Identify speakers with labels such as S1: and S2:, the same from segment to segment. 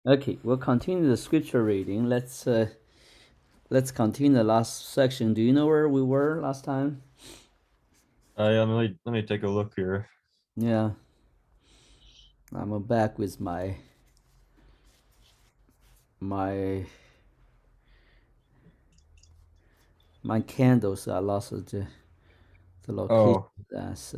S1: Okay, we'll continue the scripture reading. Let's continue the last section. Do you know where we were last time?
S2: Yeah, let me take a look here.
S1: Yeah, I'm back with my my candles. I lost the location.
S2: Oh,
S1: That's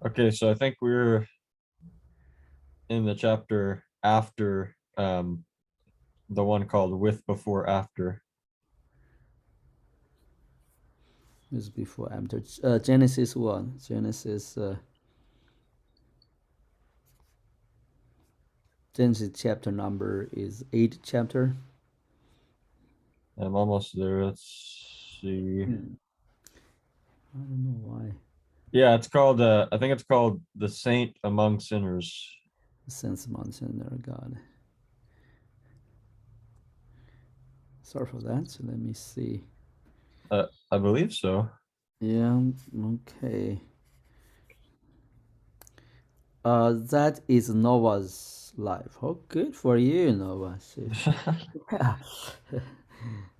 S2: okay. So I think we're in the chapter after the one called with, before, after.
S1: this before after Genesis 1. Genesis chapter number is 8 chapter.
S2: I'm almost there. Let's see.
S1: I don't know why.
S2: Yeah, it's called I think it's called The Saint Among Sinners.
S1: Sense mountain there, God. Sorry for that. So let me see.
S2: I believe so.
S1: Yeah, okay. That is Nova's life. Oh, good for you, Nova.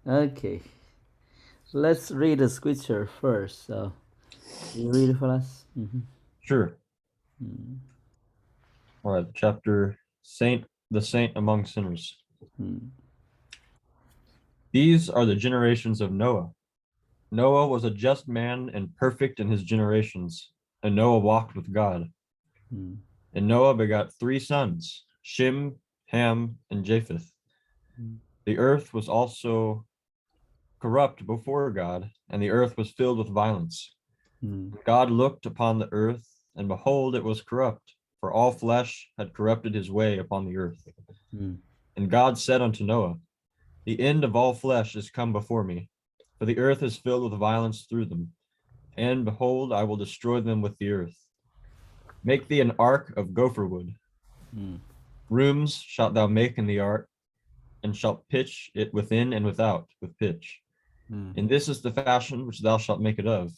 S1: Okay, let's read the scripture first. So, you read it for us?
S2: Sure. All right, chapter the Saint Among Sinners. These are the generations of Noah. Noah was a just man and perfect in his generations, and Noah walked with God. And Noah begot three sons, Shem, Ham, and Japheth. The earth was also corrupt before God, and the earth was filled with violence. God looked upon the earth, and behold, it was corrupt, for all flesh had corrupted his way upon the earth. And God said unto Noah, the end of all flesh is come before me, for the earth is filled with violence through them. And behold, I will destroy them with the earth. Make thee an ark of gopher wood. Rooms shalt thou make in the ark, and shalt pitch it within and without with pitch. And this is the fashion which thou shalt make it of.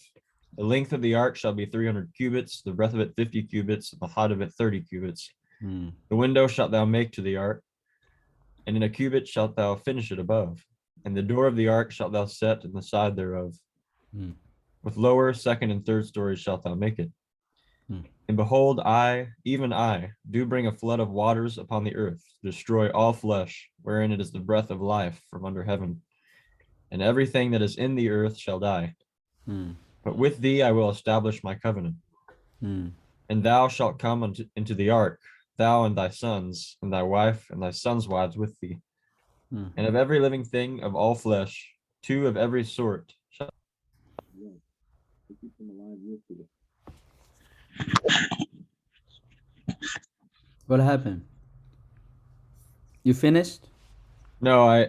S2: The length of the ark shall be 300 cubits, the breadth of it 50 cubits, and the height of it 30 cubits. The window shalt thou make to the ark, and in a cubit shalt thou finish it above. And the door of the ark shalt thou set in the side thereof. With lower, second, and third stories shalt thou make it. And behold, I, even I, do bring a flood of waters upon the earth, to destroy all flesh, wherein it is the breath of life from under heaven. And everything that is in the earth shall die. But with thee I will establish my covenant. And thou shalt come into the ark, thou and thy sons, and thy wife, and thy sons' wives with thee. And of every living thing of all flesh, two of every sort shall to keep them alive with thee.
S1: What happened? You finished?
S2: No,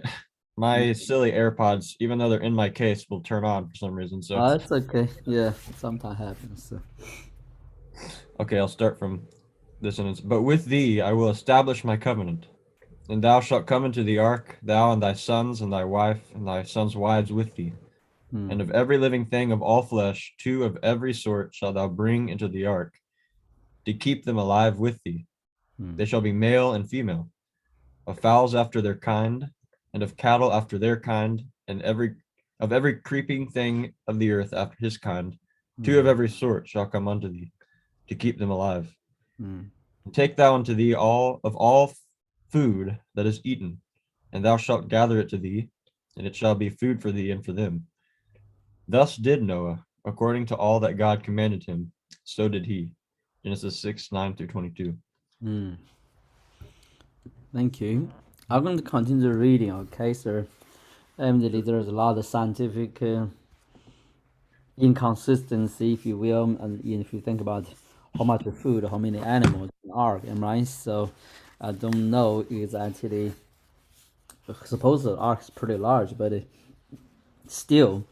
S2: my silly AirPods, even though they're in my case, will turn on for some reason. So
S1: Oh, it's okay. Yeah, sometimes happens. So.
S2: okay, I'll start from this sentence. But with thee I will establish my covenant, and thou shalt come into the ark, thou and thy sons, and thy wife, and thy sons' wives with thee. And of every living thing of all flesh, two of every sort shalt thou bring into the ark, to keep them alive with thee. They shall be male and female, of fowls after their kind, and of cattle after their kind, and every creeping thing of the earth after his kind. Two of every sort shall come unto thee, to keep them alive. And take thou unto thee all food that is eaten, and thou shalt gather it to thee, and it shall be food for thee and for them. Thus did Noah, according to all that God commanded him, so did he. Genesis 6:9-22.
S1: Thank you. I'm going to continue reading, okay, sir? Evidently, there's a lot of scientific inconsistency, if you will, and if you think about how much food, how many animals in ark, right? So I don't know exactly. Suppose the ark is pretty large, but still,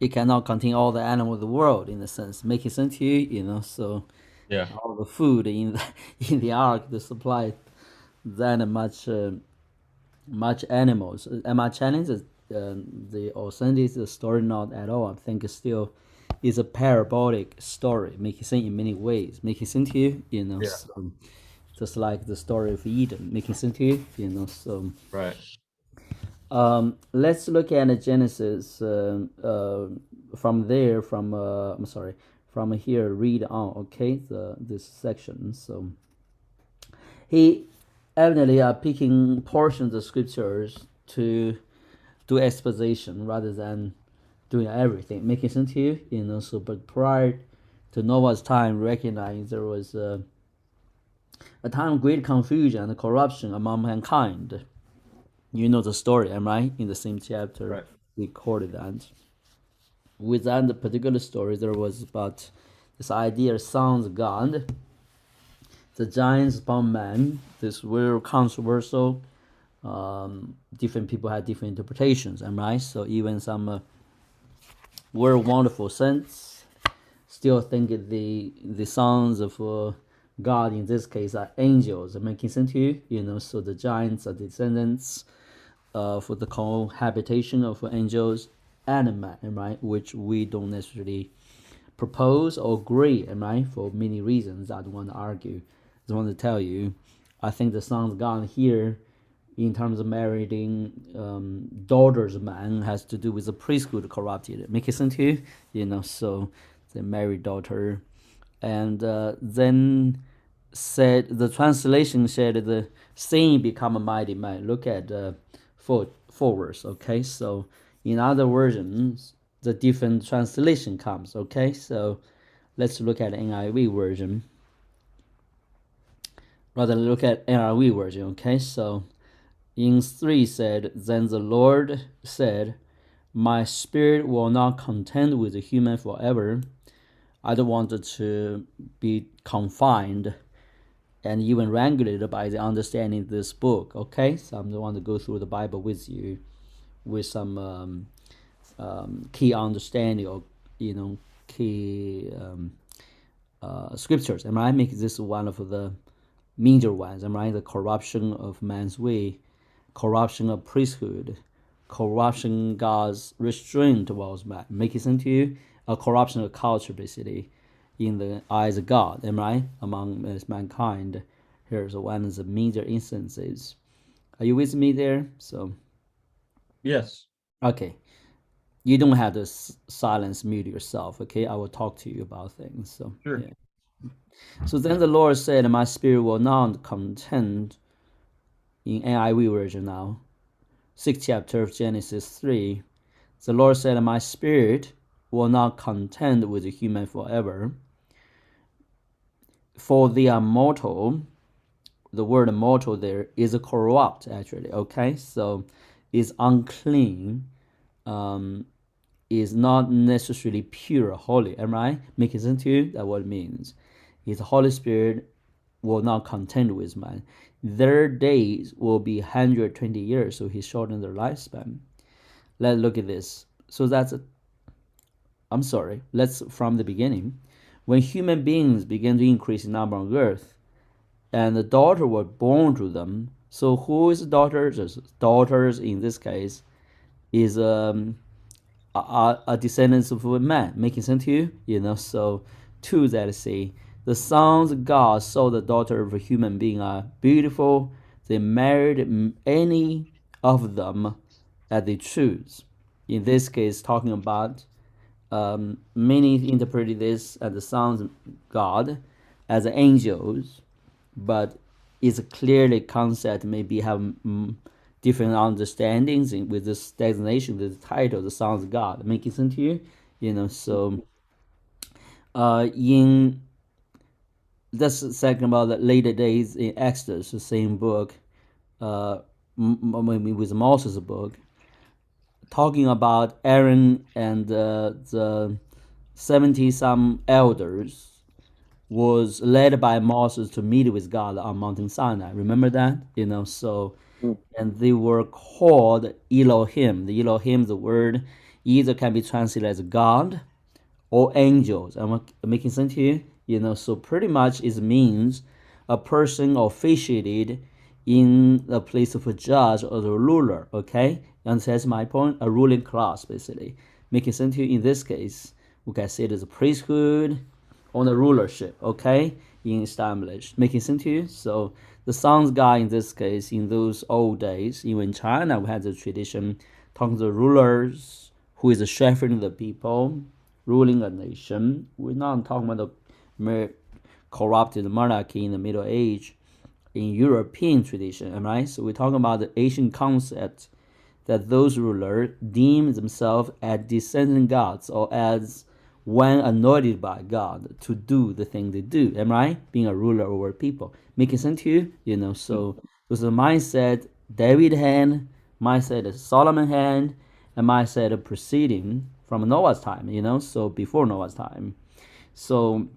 S1: it cannot contain all the animals of the world in a sense. Making sense to you, So
S2: Yeah.
S1: all the food in the, in the ark to supply that much animals. And my challenge is the authentic story not at all. I think it's still is a parabolic story, making sense in many ways. Making sense to you,
S2: Yeah.
S1: So just like the story of Eden, making sense to you, So
S2: Right.
S1: let's look at Genesis from there. I'm sorry, from here. Read on, okay? This section. So he evidently are picking portions of scriptures to do exposition rather than doing everything. Making sense to you, So, but prior to Noah's time, recognize there was a time of great confusion and corruption among mankind. You know the story, am I? In the same chapter,
S2: Right.
S1: recorded that. Within the particular story, there was about this idea of sons of God, the giants upon man. This very controversial. Different people had different interpretations, am I? So even some were wonderful saints still think the sons of God in this case are angels, making sense to you, So the giants are descendants for the cohabitation of angels and man, right? Which we don't necessarily propose or agree, right? For many reasons, I don't want to argue. I just want to tell you, I think the sons of God here, in terms of marrying daughters of man, has to do with the priesthood corrupted. Make sense to you, So the married daughter, and then said the translation said the saying become a mighty man. Look at forwards, okay? So in other versions, the different translation comes, okay? So let's look at NIV version. Rather look at NIV version, okay? So in 3 said, then the Lord said, my spirit will not contend with the human forever. I don't want to be confined and even regulated by the understanding of this book. Okay, so I'm the one to go through the Bible with you, with some key understanding or key scriptures. Am I making this one of the major ones? Am I the corruption of man's way, corruption of priesthood, corruption God's restraint towards man? Making sense to you? A corruption of culture, basically, in the eyes of God. Am I among mankind? Here's one of the major instances. Are you with me there? So
S2: Yes.
S1: okay, you don't have to silence mute yourself. Okay, I will talk to you about things. So
S2: Sure.
S1: yeah. So then the Lord said, my spirit will not contend, in NIV version now, 6th chapter of Genesis 3. The Lord said, my spirit will not contend with the human forever, for they are mortal. The word mortal there is corrupt, actually, okay? So is unclean, is not necessarily pure, holy. Am I making sense to you? That's what it means. His Holy Spirit will not contend with man. Their days will be 120 years, so he shortened their lifespan. Let's look at this. So I'm sorry, let's from the beginning. When human beings began to increase in number on earth, and the daughter were born to them. So who is daughters? Daughters in this case is a descendants of a man. Making sense to you? So 2 that say the sons of God saw the daughter of a human being are beautiful. They married any of them that they choose. In this case, talking about many interpreted this as the sons of God as angels, but it's clearly concept maybe have different understandings with this designation, the title, the sons of God. Making sense to you? So in that's second about the later days in Exodus, the same book, with Moses' book, talking about Aaron and the 70 some elders was led by Moses to meet with God on Mountain Sinai. Remember that? So and they were called Elohim. The Elohim, the word either can be translated as God or angels. Am I making sense here? So pretty much it means a person officiated in the place of a judge or the ruler. Okay, and that's my point. A ruling class, basically. Making sense here in this case, we can say it as a priesthood on the rulership, okay, in established. Making sense to you? So the sons God in this case, in those old days, even in China, we had the tradition talking to the rulers who is shepherding the people, ruling a nation. We're not talking about the corrupted monarchy in the Middle Age in European tradition, right? So we're talking about the Asian concept that those rulers deem themselves as descendant gods or as when anointed by God to do the thing they do, am I right? Being a ruler over people. Making sense to you? So there's a mindset David had, mindset Solomon had, and mindset proceeding from Noah's time, so before Noah's time. So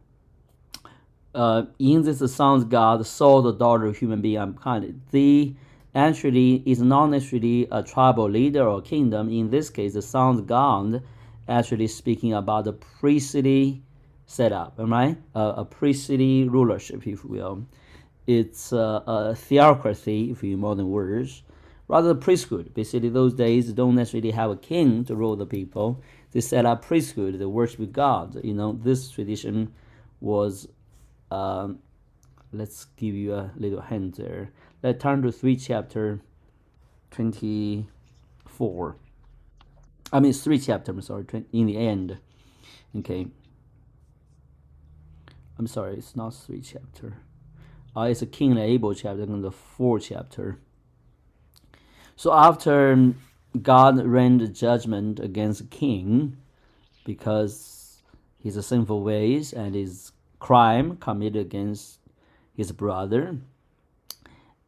S1: in this sons God saw the daughter of human being unkind. The actually is not necessarily a tribal leader or kingdom. In this case, the sons God actually speaking about the priestly setup, right? A priestly rulership, if you will. It's a theocracy, if you modern words, rather priesthood. Basically, those days don't necessarily have a king to rule the people. They set up priesthood, they worship God. This tradition was let's give you a little hint there. Let's turn to 3 chapter 24. I mean 3 chapter, I'm sorry, in the end. Okay. I'm sorry, it's not 3 chapter. It's a King and Abel chapter in the 4 chapter. So after God rendered judgment against the king because his sinful ways and his crime committed against his brother,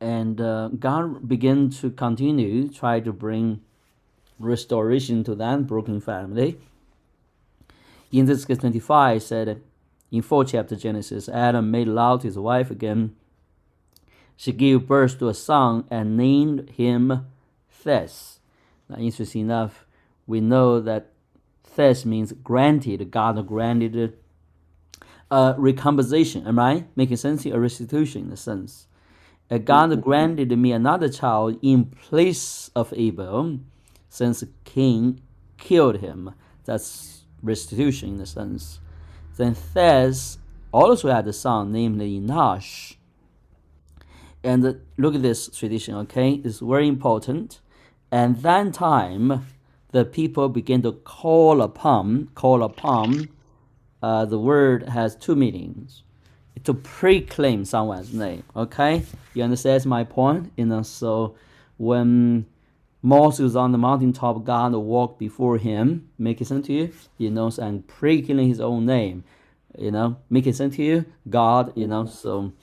S1: and God began to continue try to bring restoration to that broken family. In this case 25 said in 4 chapter Genesis, Adam made love to his wife again. She gave birth to a son and named him Thes. Now, interesting enough, we know that Thes means granted. God granted recomposition, am I making sense here? A restitution in a sense. God granted me another child in place of Abel, since the king killed him. That's restitution in a sense. Then Thes also had a son named Enosh. And look at this tradition, okay? It's very important. And that time, the people begin to call upon. The word has two meanings. To proclaim someone's name, okay? You understand my point? So when Moses was on the mountaintop, God walked before him, making sense to you? And proclaiming his own name, making sense to you? God, so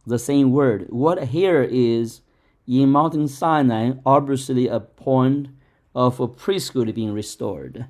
S1: the same word. What here is in Mountain Sinai, obviously a point of a priesthood being restored,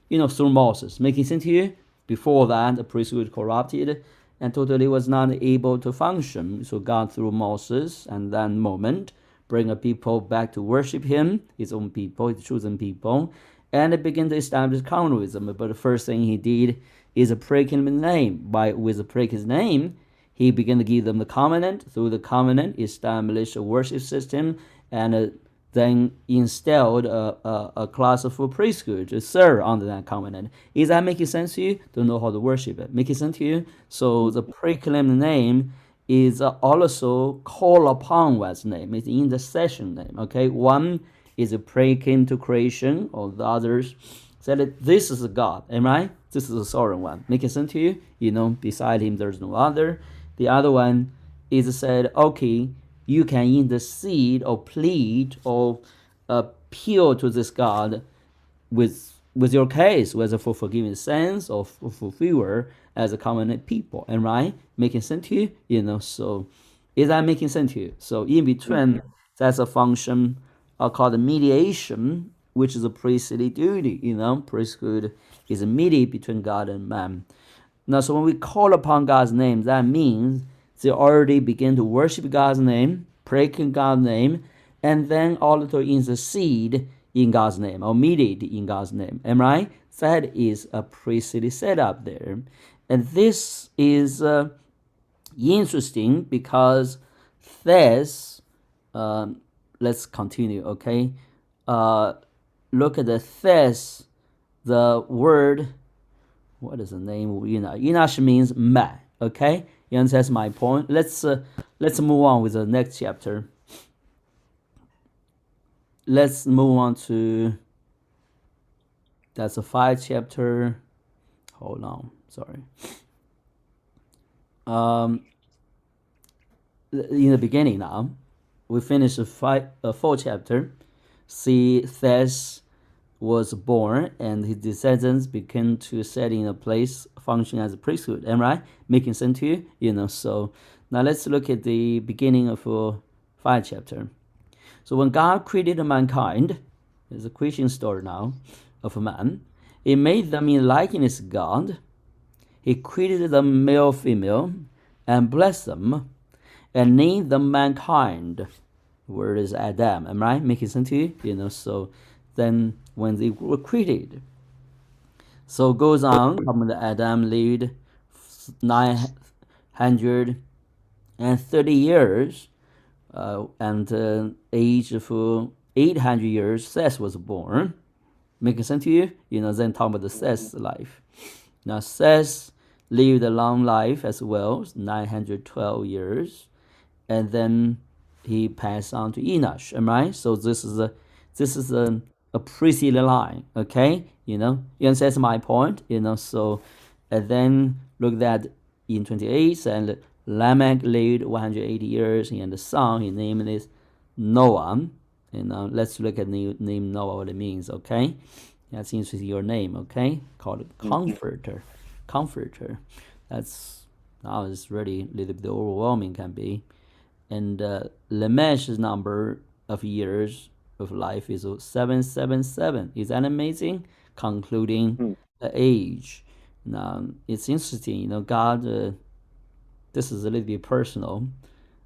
S1: through Moses. Making sense to you? Before that, the priesthood corrupted and totally was not able to function. So God, through Moses, and that moment, bring a people back to worship him, his own people, his chosen people, and begin to establish covenant with them. But the first thing he did is break his name. With break his name, he began to give them the covenant. Through the covenant, establish a worship system, and then instilled a class of priesthood to serve under that covenant. Is that making sense to you? Don't know how to worship it. Making sense to you? So the proclaimed name is also call upon one's name. It's intercession name. Okay, one is a proclaim to creation, or the others said that this is a God. Am I? This is a sovereign one. Making sense to you? Beside him there's no other. The other one is said, okay, you can intercede or plead or appeal to this God with your case, whether for forgiving sins or for fulfiller as a covenant people. And right, making sense to you? So is that making sense to you? So in between, that's a function called mediation, which is a priestly duty. Priesthood is a mediate between God and man. Now, so when we call upon God's name, that means they already begin to worship God's name, pray in God's name, and then also intercede in God's name or mediate in God's name. Am I right? That is a priestly setup there. And this is interesting because this, let's continue, okay? Look at the this, the word What is the name of Enosh? Enosh means man. Okay, you understand my point. Let's move on with the next chapter. Let's move on to that's a five chapter. Hold on, sorry. Um, in the beginning now, we finished a four chapter. See, Thes was born, and his descendants began to set in a place, function as a priesthood. Am I right? Making sense to you? So now let's look at the beginning of five chapter. So when God created mankind, there's a creation story now of man. He made them in likeness of God. He created them male, female, and blessed them, and named them mankind. Where is Adam? Am I right? Making sense to you? So then when they were created, so it goes on. From the Adam lived 930 years, and age of 800 years, Seth was born. Making sense to you? Then talk about the Seth's life. Now Seth lived a long life as well, 912 years, and then he passed on to Enosh. Am I right? So this is a preceding line. Okay, you understand my point. So and then look at in 28, and Lamech lived 180 years. He had a son. His name is Noah. Let's look at the name Noah, what it means. Okay, that's interesting. Your name. Okay, called comforter. Comforter. That's now it's really a little bit overwhelming can be. And Lamech's number of years of life is 777. Is that amazing? Concluding the age. Now it's interesting. God. This is a little bit personal.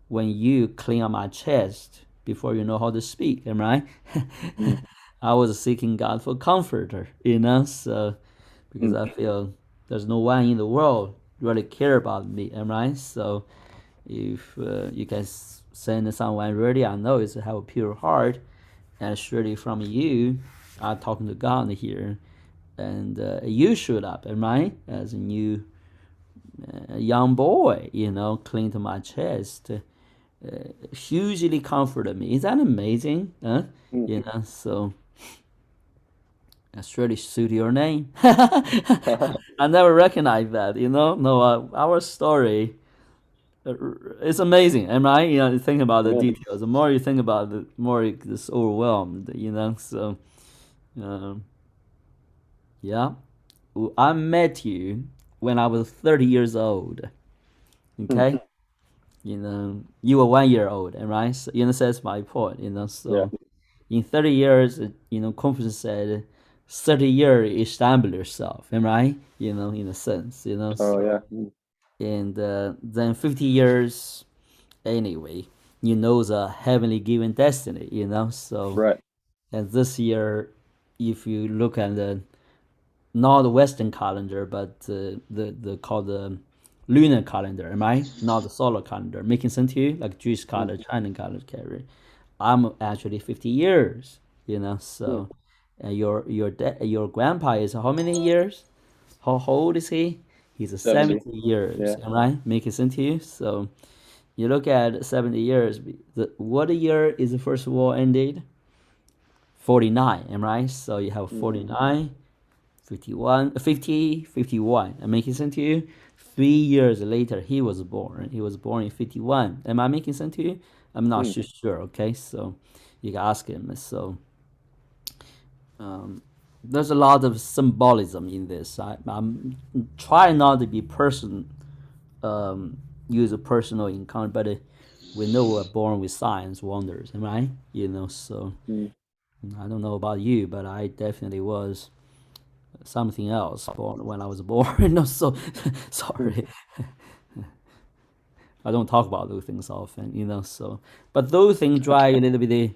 S1: When you clean on my chest before you know how to speak, am I right? I was seeking God for comforter. So because I feel there's no one in the world really care about me, am I right? So if you can send someone really I know is have a pure heart, and surely from you, I'm talking to God here, and you showed up, am I right? As a new young boy, cling to my chest, hugely comforted me. Is that amazing? Huh? So that's really suit your name. I never recognized that. No, our story it's amazing, am I? You think about the
S3: Amen.
S1: details. The more you think about it, the more you just overwhelmed. So um, yeah, I met you when I was 30 years old. Okay, you were 1 year old, and right? So, that's my point.
S3: Yeah.
S1: So in 30 years, Confucius said, 30 years establish yourself, am I right? In a sense,
S3: Oh
S1: so
S3: yeah.
S1: and then 50 years anyway, the heavenly given destiny, so
S3: Right.
S1: and this year, if you look at the not the Western calendar, but the called the lunar calendar, am I? Not the solar calendar. Making sense to you? Like Jewish calendar, Chinese calendar carry. I'm actually 50 years,
S3: Mm.
S1: so your grandpa is how many years? How old is he? He's a
S3: 70.
S1: 70 years,
S3: Yeah.
S1: am I? Making sense to you? So you look at 70 years. What year is the first war ended? 49, am I right? So you have
S3: Mm.
S1: 49, 51, 50, 51. I'm making sense to you? 3 years later, he was born. He was born in 51. Am I making sense to you? I'm not
S3: Mm.
S1: sure. Okay, so you can ask him. So um, there's a lot of symbolism in this. I'm trying not to be use a personal encounter, but we know we're born with signs, wonders, right? So
S3: Mm.
S1: I don't know about you, but I definitely was something else born when I was born. No, so
S3: Mm.
S1: sorry. I don't talk about those things often, so but those things drive a little bit.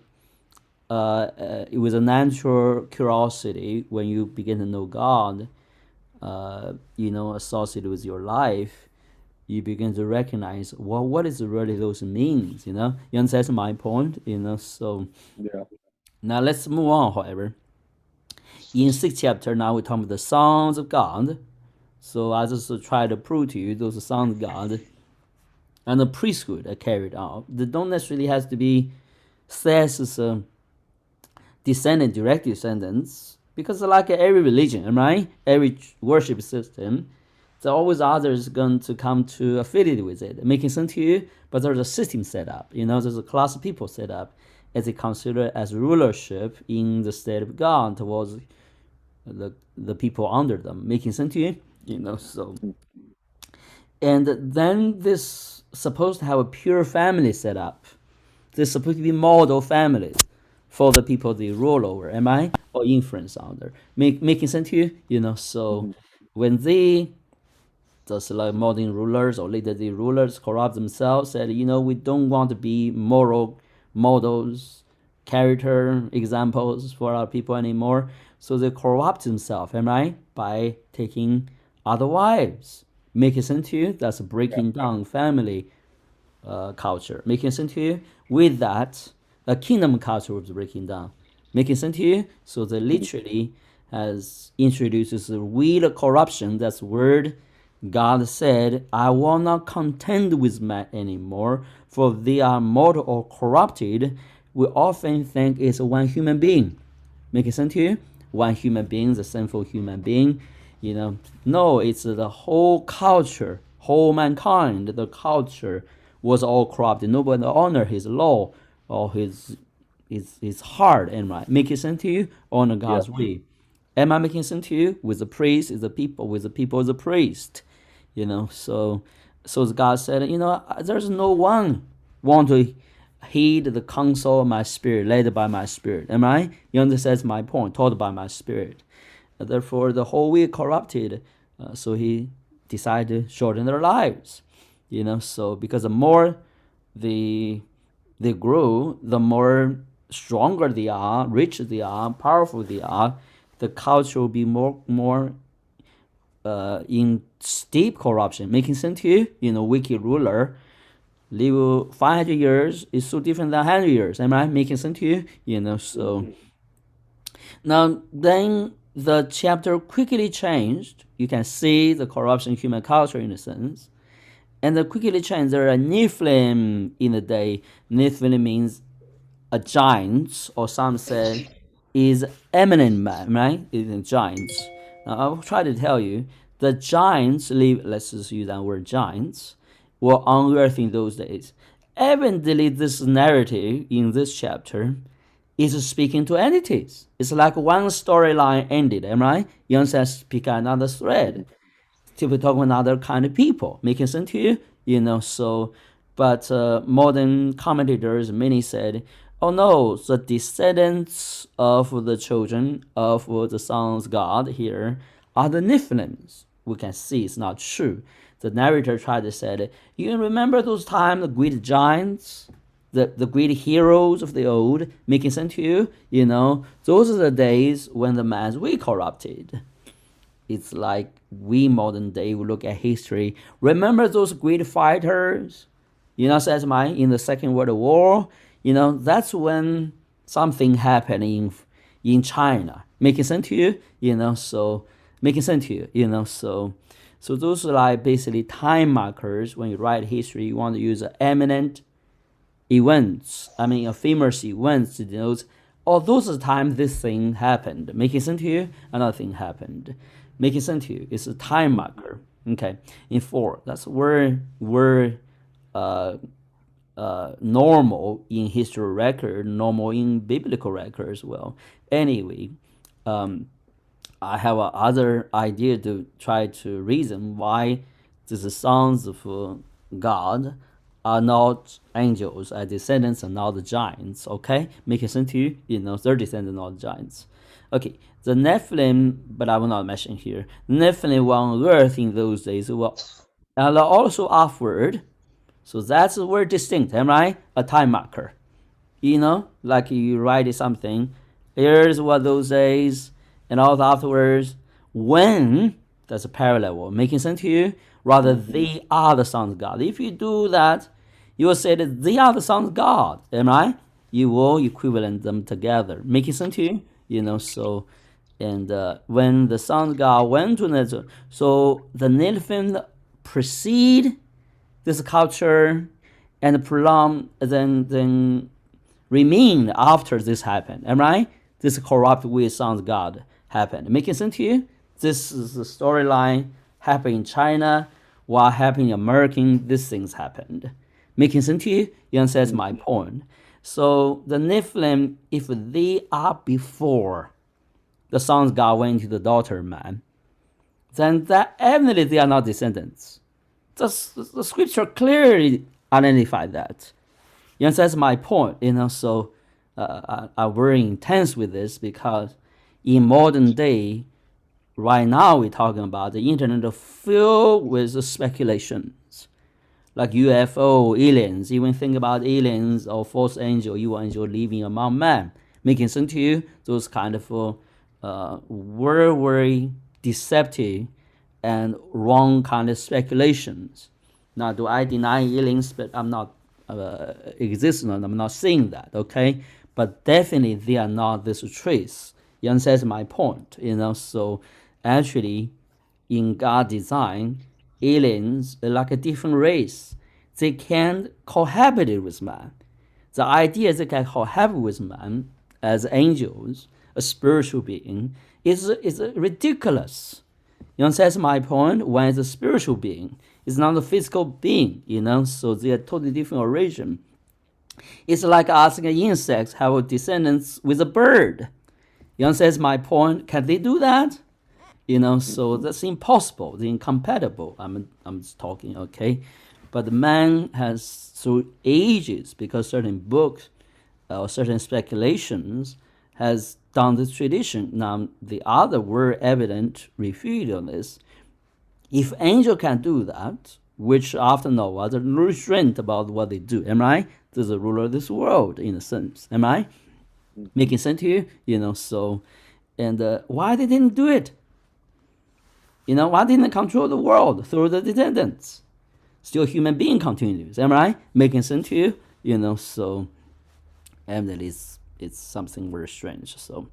S1: It was a natural curiosity when you begin to know God. Associated with your life, you begin to recognize, well, what is really those means. You understand my point. So
S3: Yeah.
S1: now let's move on. However, in sixth chapter, now we talk about the sons of God. So I just try to prove to you those sons of God and the priesthood are carried out. They don't necessarily has to be says as a descendant, direct descendants, because like every religion, right? Every worship system, there are always others going to come to affiliate with it, making sense to you. But there's a system set up, there's a class of people set up as they consider as rulership in the state of God towards the people under them, making sense to you, so. And then this supposed to have a pure family set up. They're supposed to be model families for the people they rule over, am I? Or influence under. Making sense to you? So when they, just like modern rulers or later the rulers corrupt themselves, said, we don't want to be moral models, character examples for our people anymore. So they corrupt themselves, am I? By taking other wives. Making sense to you? That's breaking down family culture. Making sense to you? With that, the kingdom culture was breaking down. Making sense to you? So they literally has introduced this real corruption. That's word God said, I will not contend with man anymore, for they are mortal or corrupted. We often think it's one human being. Making sense to you? One human being, the sinful human being. No, it's the whole culture, whole mankind. The culture was all corrupted. Nobody honor his law or his heart and right. Making sense to you? Honor
S2: Yes.
S1: God's way. Am I making sense to you? With the priest is the people. With the people is the priest. So God said, there's no one want to heed the counsel of my spirit, led by my spirit. Am I? You understand my point? Taught by my spirit. Therefore, the whole way corrupted. So he decided to shorten their lives. So because the more they grow, the more stronger they are, rich they are, powerful they are, the culture will be more in steep corruption. Making sense to you? Wicked ruler live 500 years is so different than 100 years. Am I making sense to you? So now then the chapter quickly changed. You can see the corruption in human culture in a sense. And the quickly changed. There are Nephilim in the day. Nephilim means a giant, or some say is eminent man, right? Is giants. Now I'll try to tell you, the giants live. Let's just use that word, giants, were on earth in those days. Evidently, this narrative in this chapter is speaking to entities. It's like one storyline ended, am I right? You understand? Pick another thread to be talking with other kind of people. Making sense to you? So, but modern commentators, many said, oh no, the descendants of the children of the sons of God here are the Nephilims. We can see it's not true. The narrator tried to say, you remember those times, the great giants, the great heroes of the old, making sense to you? Those are the days when the man's way corrupted. It's like we modern day, we look at history. Remember those great fighters? Says mine in the Second World War. That's when something happened in China. Making sense to you? So making sense to you. So those are like basically time markers. When you write history, you want to use eminent events. A famous events to denote. Oh, those are the time this thing happened. Making sense to you? Another thing happened. Making sense to you? It's a time marker. Okay. In 4, that's where we're normal in history record, normal in biblical record as well. Anyway, I have other idea to try to reason why the sons of God are not angels, are descendants and not the giants. Okay, making sense to you? They're descendants, not giants. Okay, the Nephilim, but I will not mention here. Nephilim were on earth in those days. Well, and also upward. So that's a word distinct, am I? A time marker. Like you write something. Here's what those days, and all afterwards. When, that's a parallel. Making sense to you? Rather, they are the sons of God. If you do that, you will say that they are the sons of God, am I? You will equivalent them together. Making sense to you? So And when the sons of God went to Nazareth, so the Nephilim precede this culture and prolong, then remain after this happened. Am I right? This corrupt with sons of God happened. Making sense to you? This is the storyline happened in China while happening in America. These things happened. Making sense to you? You understand my point. So the Nephilim, if they are before the sons of God went to the daughter of man, then that evidently they are not descendants. The scripture clearly identified that. You understand my point, so I'm very intense with this because in modern day, right now we're talking about the internet filled with speculations like UFO, aliens. Even think about aliens or false angel, evil angel living among men. Making sense to you? Those kind of very, very deceptive and wrong kind of speculations. Now, do I deny aliens? But I'm not existing. I'm not saying that. Okay, but definitely they are not this trace. You understand my point? So actually, in God design, aliens are like a different race. They can cohabit with man. The idea they can cohabit with man as angels, a spiritual being, is ridiculous. You understand my point? When it's a spiritual being, it's not a physical being, so they are totally different origin. It's like asking insects have descendants with a bird. You understand my point? Can they do that? So that's impossible. It's incompatible. I'm just talking, okay? But man has through ages, because certain books or certain speculations has done this tradition. Now the other were evident refuted on this. If angel can do that, which after Noah, they're restrained about what they do. Am I right? They're the ruler of this world in a sense. Am I making sense to you? So and why they didn't do it? Why didn't they control the world through the descendants? Still human being continues. Am I right? Making sense to you? So and it's something very strange. So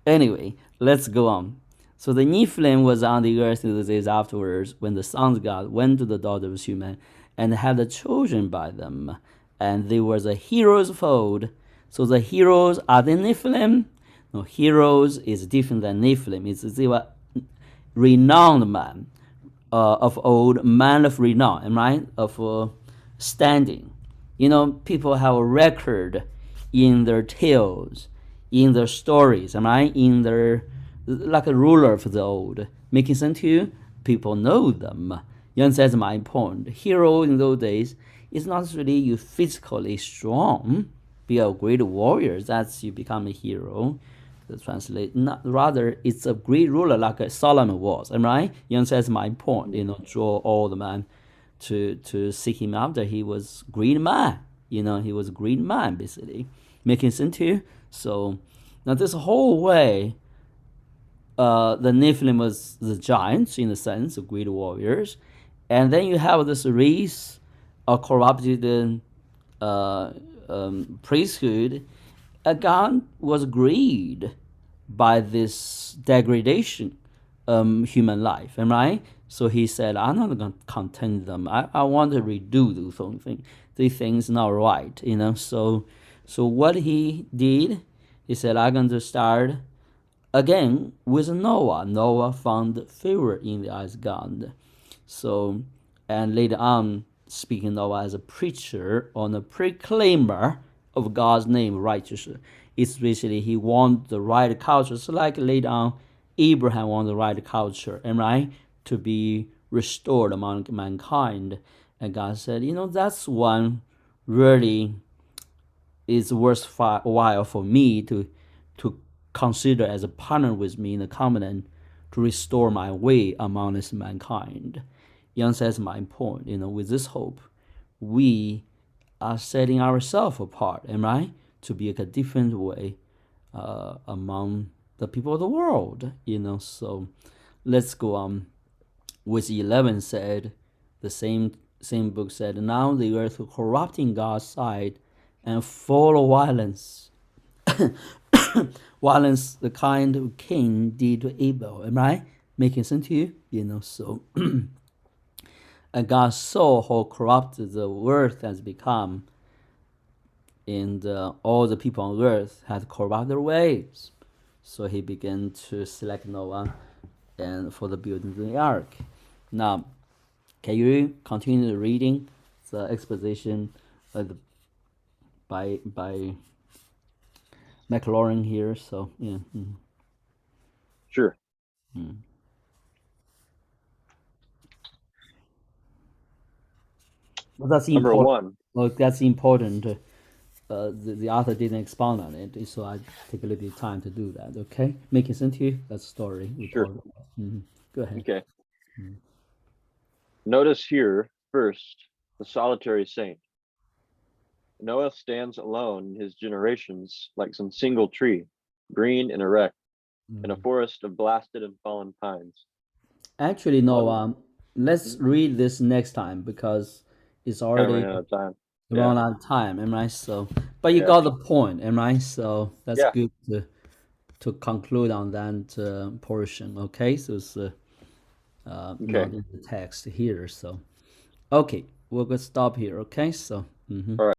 S1: anyway, let's go on. So the Nephilim was on the earth in the days afterwards, when the sons of God went to the daughters of human and had the children by them, and they were the heroes of old. So the heroes are the Nephilim. No, heroes is different than Nephilim. They were renowned man of old, man of renown, right? Of standing. People have a record in their tales, in their stories, right? In their, like a ruler of the old. Making sense to you? People know them. You understand my point? Hero in those days is not really you physically strong, be a great warrior. That's you become a hero. The translate, not rather it's a great ruler like Solomon was. Am I right? You understand my point? Draw all the man to seek him after. He was great man. He was a great man basically. Making sense to you? So now this whole way, the Nephilim was the giants in a sense, the great warriors, and then you have this race of corrupted priesthood. God was grieved by this degradation human life, am I right? So he said, I'm not going to content them. I want to redo those things. These things not right, So what he did, he said, I'm going to start again with Noah. Noah found favor in the eyes of God. So, and later on, speaking Noah as a preacher or a proclaimer of God's name, righteous. Especially he want the right culture. So like later on, Abraham want the right culture, and right, to be restored among mankind. And God said, that's one really is worthwhile for me to consider as a partner with me in the covenant to restore my way among this mankind. Young says my point, with this hope, we are setting ourselves apart, am I right? To be a different way among the people of the world, So let's go on. With 11 said, the same book said, now the earth is corrupting God's sight and full of violence. Violence, the kind of Cain did to Abel. Am I making sense to you? So and God saw how corrupt the earth has become, and all the people on earth had corrupt their ways. So he began to select Noah and for the building of the ark. Now, can you continue reading the exposition by Maclaren here? So yeah.
S2: Sure.
S1: But that's
S2: Number
S1: important.
S2: one.
S1: Well, that's important. The author didn't expound on it, so I take a little bit of time to do that. Okay, making sense to you? That's the story we
S2: Sure.
S1: talked about. Go ahead.
S2: Okay. Notice here first the solitary saint. Noah stands alone in his generations like some single tree, green and erect, in a forest of blasted and fallen pines.
S1: Actually, no.
S2: One,
S1: Let's read this next time because it's
S2: kind of
S1: already
S2: ran out of time. Yeah.
S1: run out of time. Am I so? But you
S2: Yeah.
S1: got the point. Am I so? That's
S2: Yeah.
S1: good to conclude on that portion. Okay, so it's
S2: Okay.
S1: not in the text here. So okay, we'll go stop here. Okay, so.
S2: All right.